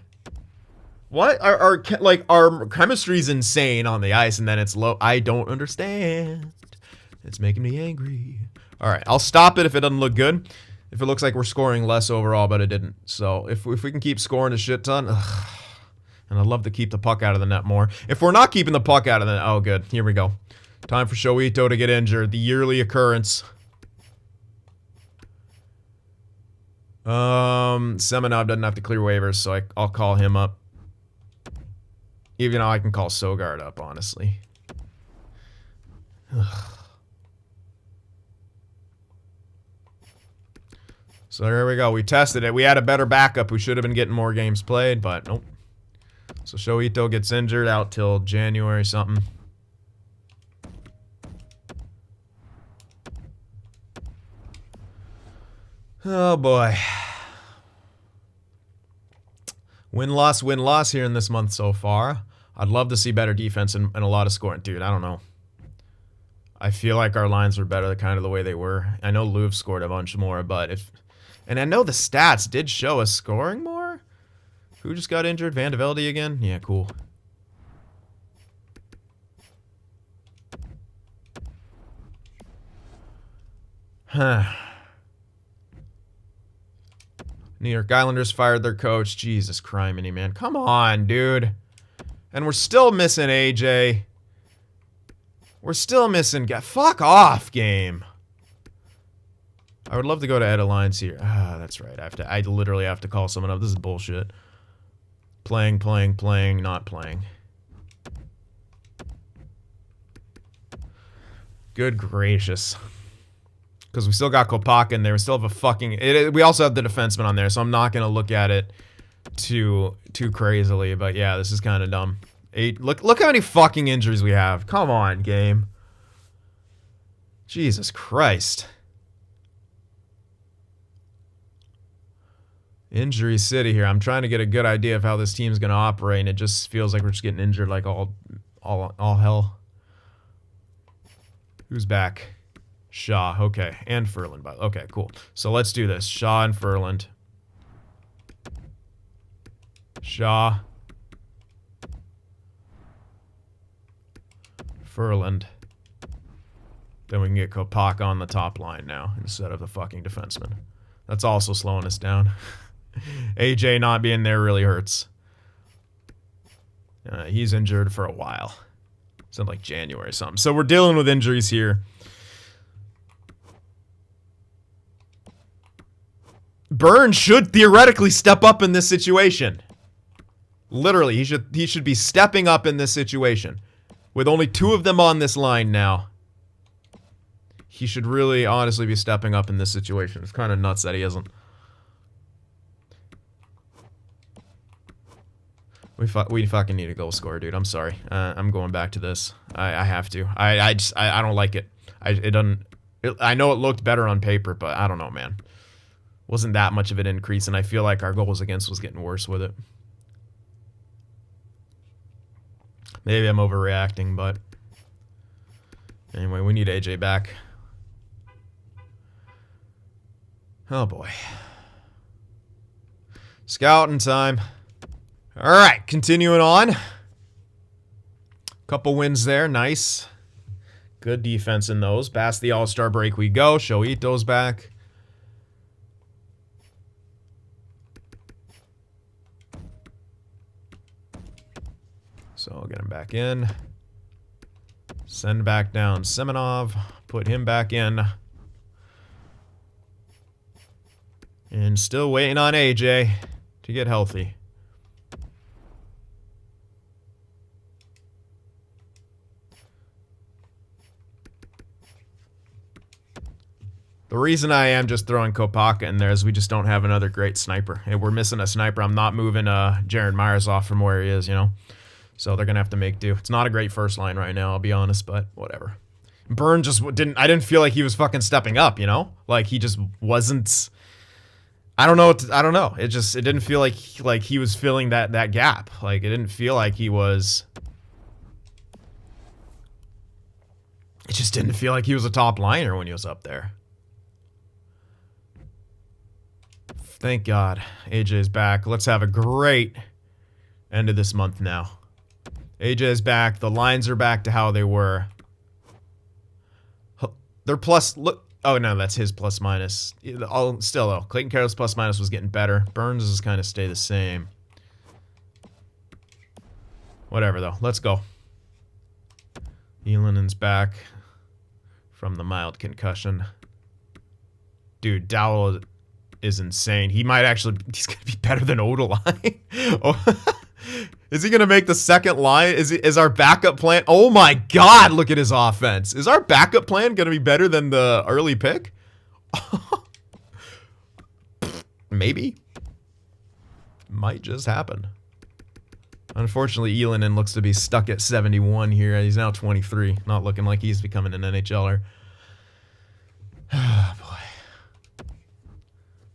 What? Our chemistry's insane on the ice, and then it's low. I don't understand. It's making me angry. All right, I'll stop it if it doesn't look good. If it looks like we're scoring less overall, but it didn't. So if we can keep scoring a shit ton, and I'd love to keep the puck out of the net more. If we're not keeping the puck out of the net, oh, good. Here we go. Time for Shoito to get injured. The yearly occurrence. Semenov doesn't have to clear waivers, so I'll call him up. Even though I can call Sogard up, honestly. So there we go. We tested it. We had a better backup. We should have been getting more games played, but nope. So Shoito gets injured out till January something. Oh boy. Win-loss here in this month so far. I'd love to see better defense and a lot of scoring. Dude, I don't know. I feel like our lines were better kind of the way they were. I know Louvre scored a bunch more, but if... And I know the stats did show us scoring more. Who just got injured? Van de Velde again? Yeah, cool. Huh. New York Islanders fired their coach. Jesus criminy, man. Come on, dude. And we're still missing AJ. We're still missing... Fuck off, game. I would love to go to edit lines here. Ah, that's right. I literally have to call someone up. This is bullshit. Playing, not playing. Good gracious. Because we still got Kopaka in there. We still have a fucking... we also have the defenseman on there, so I'm not going to look at it too crazily. But yeah, this is kind of dumb. Look how many fucking injuries we have. Come on, game. Jesus Christ. Injury city here. I'm trying to get a good idea of how this team's going to operate, and it just feels like we're just getting injured like all hell. Who's back? Shaw. Okay. And Furland. Okay, cool. So let's do this. Shaw and Furland. Shaw. Furland. Then we can get Kopaka on the top line now instead of the fucking defenseman. That's also slowing us down. AJ not being there really hurts. He's injured for a while. It's in like January or something. So we're dealing with injuries here. Burns should theoretically step up in this situation. Literally, he should be stepping up in this situation. With only 2 of them on this line now. He should really honestly be stepping up in this situation. It's kind of nuts that he isn't. We fucking need a goal scorer, dude. I'm sorry. I'm going back to this. I have to. I don't like it. I know it looked better on paper, but I don't know, man. Wasn't that much of an increase, and I feel like our goals against was getting worse with it. Maybe I'm overreacting, but anyway, we need AJ back. Oh boy. Scouting time. Alright, continuing on. Couple wins there, nice. Good defense in those. Past the All-Star break we go. Shoito's back. So I'll get him back in. Send back down Semenov. Put him back in. And still waiting on AJ to get healthy. The reason I am just throwing Kopaka in there is we just don't have another great sniper. And we're missing a sniper. I'm not moving Jared Myers off from where he is, you know. So they're going to have to make do. It's not a great first line right now, I'll be honest, but whatever. Burn just didn't... I didn't feel like he was fucking stepping up, you know? Like, he just wasn't... I don't know. I don't know. It didn't feel like he was filling that gap. Like, it didn't feel like he was... It just didn't feel like he was a top liner when he was up there. Thank God. AJ's back. Let's have a great end of this month now. AJ's back. The lines are back to how they were. They're plus... Look. Oh, no, that's his plus minus. Still, though. Clayton Carroll's plus minus was getting better. Burns is kind of stay the same. Whatever, though. Let's go. Elanen's back from the mild concussion. Dude, Dowell is insane. He might actually... He's going to be better than Odeline. Oh, is he going to make the second line? Is our backup plan... Oh my god, look at his offense. Is our backup plan going to be better than the early pick? Maybe. Might just happen. Unfortunately, Elanen looks to be stuck at 71 here. He's now 23. Not looking like he's becoming an NHLer. Oh, boy.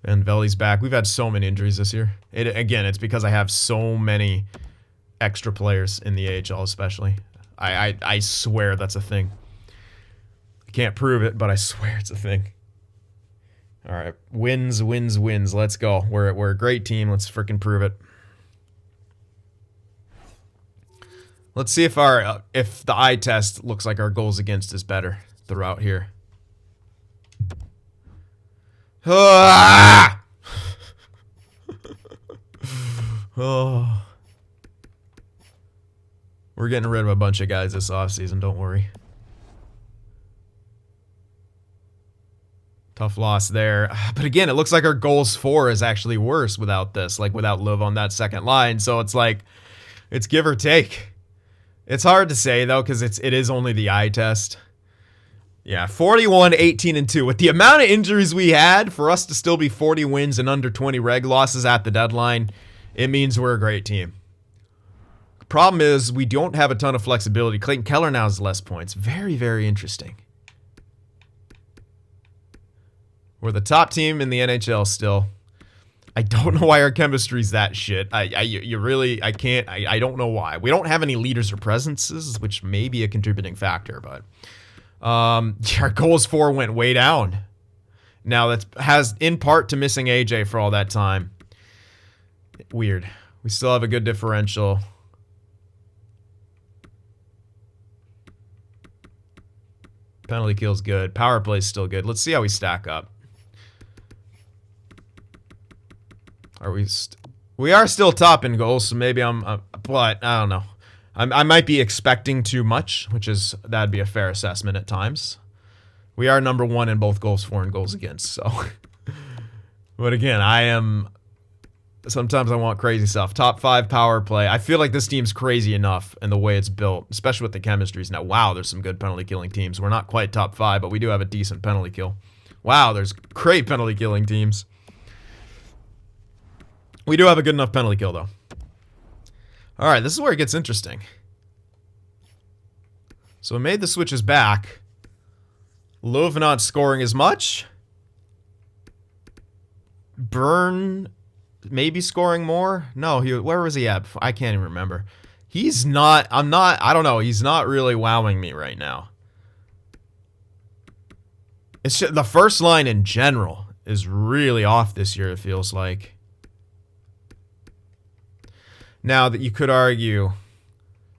And Veli's back. We've had so many injuries this year. Again, it's because I have so many extra players in the AHL especially. I swear that's a thing. I can't prove it, but I swear it's a thing. All right, wins. Let's go. We're a great team. Let's freaking prove it. Let's see if the eye test looks like our goals against is better throughout here. Ah! Oh. We're getting rid of a bunch of guys this offseason, don't worry. Tough loss there. But again, it looks like our goals for is actually worse without this, like without Love on that second line. So it's like, it's give or take. It's hard to say though, because it is only the eye test. Yeah, 41, 18, and 2. With the amount of injuries we had, for us to still be 40 wins and under 20 reg losses at the deadline, it means we're a great team. The problem is we don't have a ton of flexibility. Clayton Keller now has less points. Very, very interesting. We're the top team in the NHL still. I don't know why our chemistry's that shit. I don't know why. We don't have any leaders or presences, which may be a contributing factor, but our goals for went way down. Now that has in part to missing AJ for all that time. Weird. We still have a good differential. Penalty kill's good. Power play's still good. Let's see how we stack up. Are we are still top in goals, so maybe but I don't know. I might be expecting too much, that'd be a fair assessment at times. We are number 1 in both goals for and goals against, so. But again, sometimes I want crazy stuff. Top 5 power play. I feel like this team's crazy enough in the way it's built, especially with the chemistries. Now, wow, there's some good penalty killing teams. We're not quite top 5, but we do have a decent penalty kill. Wow, there's great penalty killing teams. We do have a good enough penalty kill, though. All right, this is where it gets interesting. So we made the switches back. Love not scoring as much. Burn maybe scoring more. No, where was he at? I can't even remember. He's not, I don't know. He's not really wowing me right now. It's just, the first line in general is really off this year, it feels like. Now that you could argue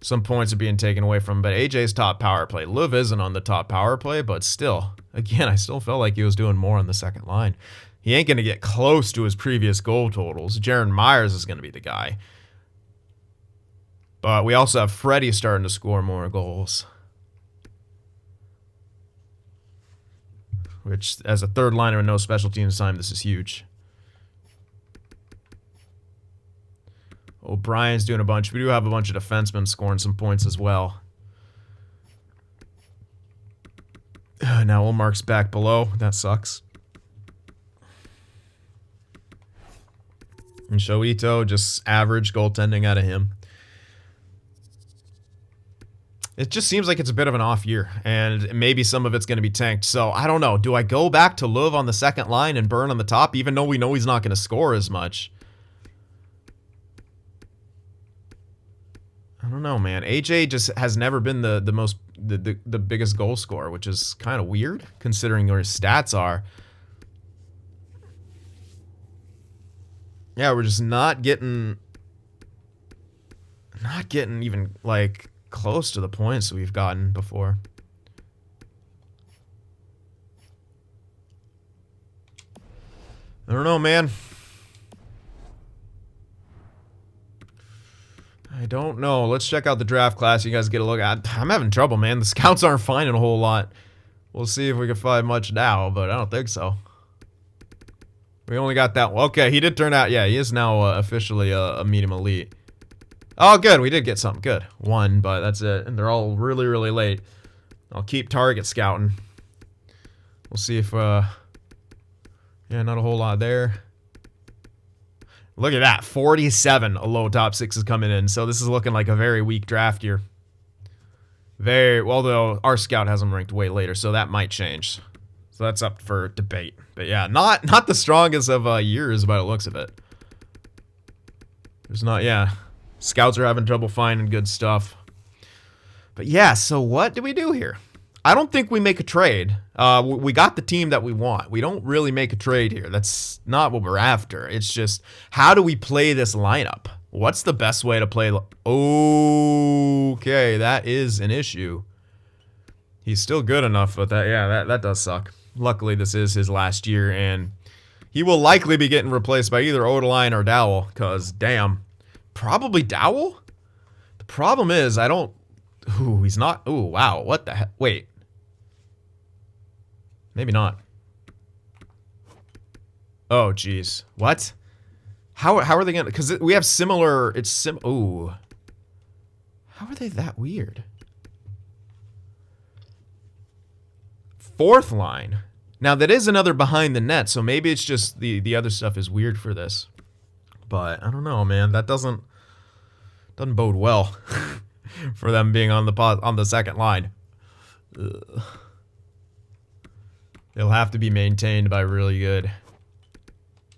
some points are being taken away from him, but AJ's top power play. Liv isn't on the top power play, but still, again, I still felt like he was doing more on the second line. He ain't going to get close to his previous goal totals. Jaron Myers is going to be the guy. But we also have Freddie starting to score more goals. Which, as a third liner and no special teams time, this is huge. O'Brien's doing a bunch. We do have a bunch of defensemen scoring some points as well. Now Olmark's back below. That sucks. And Shoito, just average goaltending out of him. It just seems like it's a bit of an off year, and maybe some of it's going to be tanked. So, I don't know. Do I go back to Love on the second line and Burn on the top, even though we know he's not going to score as much? I don't know, man. AJ just has never been the biggest goal scorer, which is kind of weird considering where his stats are. Yeah, we're just not getting even like close to the points we've gotten before. I don't know, man. I don't know. Let's check out the draft class. You guys get a look at. I'm having trouble, man. The scouts aren't finding a whole lot. We'll see if we can find much now, but I don't think so. We only got that one. Okay, he did turn out. Yeah, he is now officially a medium elite. Oh, good. We did get something good. One, but that's it. And they're all really, really late. I'll keep target scouting. We'll see if, yeah, not a whole lot there. Look at that. 47 low top sixes coming in. So this is looking like a very weak draft year. Although our scout has them ranked way later, so that might change. So that's up for debate. But yeah, not the strongest of years by the looks of it. There's not, yeah. Scouts are having trouble finding good stuff. But yeah, so what do we do here? I don't think we make a trade. We got the team that we want. We don't really make a trade here. That's not what we're after. It's just, how do we play this lineup? What's the best way to play? Okay, that is an issue. He's still good enough, but that does suck. Luckily, this is his last year, and he will likely be getting replaced by either Odeline or Dowell, because, damn. Probably Dowell? The problem is, I don't... Ooh, he's not... Ooh, wow, what the heck? Wait. Maybe not. Oh, jeez. What? How are they gonna... Because we have similar... Ooh. How are they that weird? Fourth line. Now, that is another behind the net, so maybe it's just the other stuff is weird for this. But, I don't know, man. That doesn't bode well for them being on the second line. Ugh. They'll have to be maintained by really good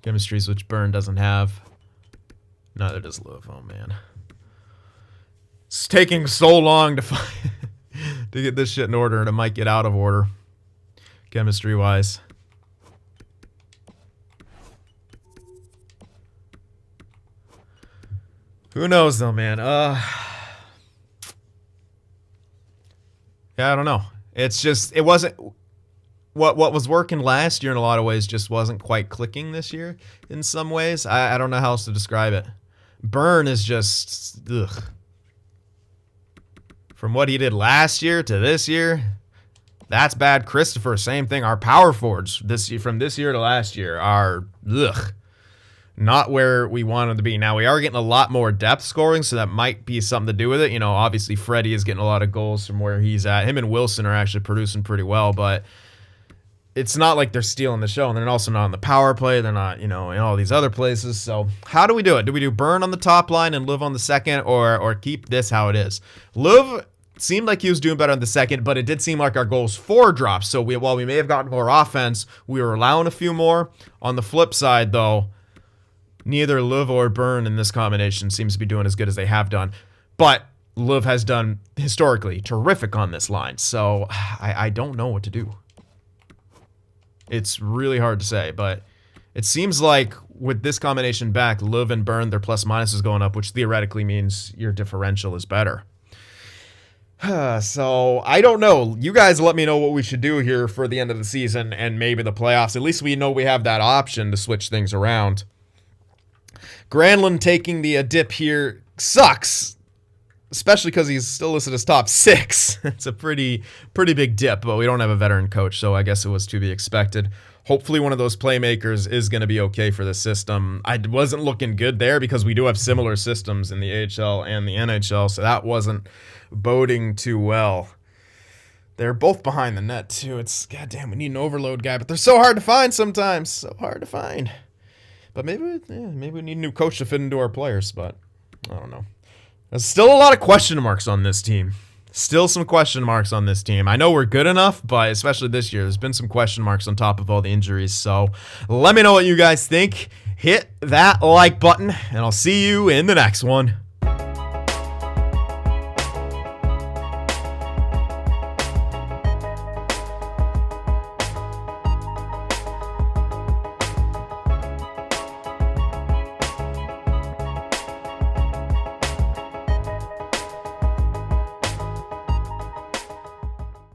chemistries, which Byrne doesn't have. Neither does Love. Oh, man. It's taking so long to find to get this shit in order, and it might get out of order, chemistry-wise. Who knows, though, man? Yeah, I don't know. It's just, it wasn't... What was working last year in a lot of ways just wasn't quite clicking this year in some ways. I don't know how else to describe it. Byrne is just... Ugh. From what he did last year to this year, that's bad. Christopher, same thing. Our power forwards from this year to last year are... Ugh. Not where we wanted to be. Now, we are getting a lot more depth scoring, so that might be something to do with it. You know, obviously, Freddie is getting a lot of goals from where he's at. Him and Wilson are actually producing pretty well, but it's not like they're stealing the show, and they're also not on the power play. They're not, you know, in all these other places. So how do we do it? Do we do Byrne on the top line and Liv on the second, or keep this how it is? Liv seemed like he was doing better on the second, but it did seem like our goals for dropped. So while we may have gotten more offense, we were allowing a few more. On the flip side, though, neither Liv or Byrne in this combination seems to be doing as good as they have done. But Liv has done, historically, terrific on this line. So I don't know what to do. It's really hard to say, but it seems like with this combination back, Liv and Byrne, their plus-minus is going up, which theoretically means your differential is better. So, I don't know. You guys let me know what we should do here for the end of the season and maybe the playoffs. At least we know we have that option to switch things around. Granlund taking the dip here sucks, especially because he's still listed as top 6. It's a pretty big dip, but we don't have a veteran coach, so I guess it was to be expected. Hopefully one of those playmakers is going to be okay for the system. I wasn't looking good there because we do have similar systems in the AHL and the NHL, so that wasn't boding too well. They're both behind the net, too. It's, goddamn, we need an overload guy, but they're so hard to find sometimes. So hard to find. But maybe we need a new coach to fit into our players, but I don't know. There's still a lot of question marks on this team. Still some question marks on this team. I know we're good enough, but especially this year, there's been some question marks on top of all the injuries. So let me know what you guys think. Hit that like button, and I'll see you in the next one.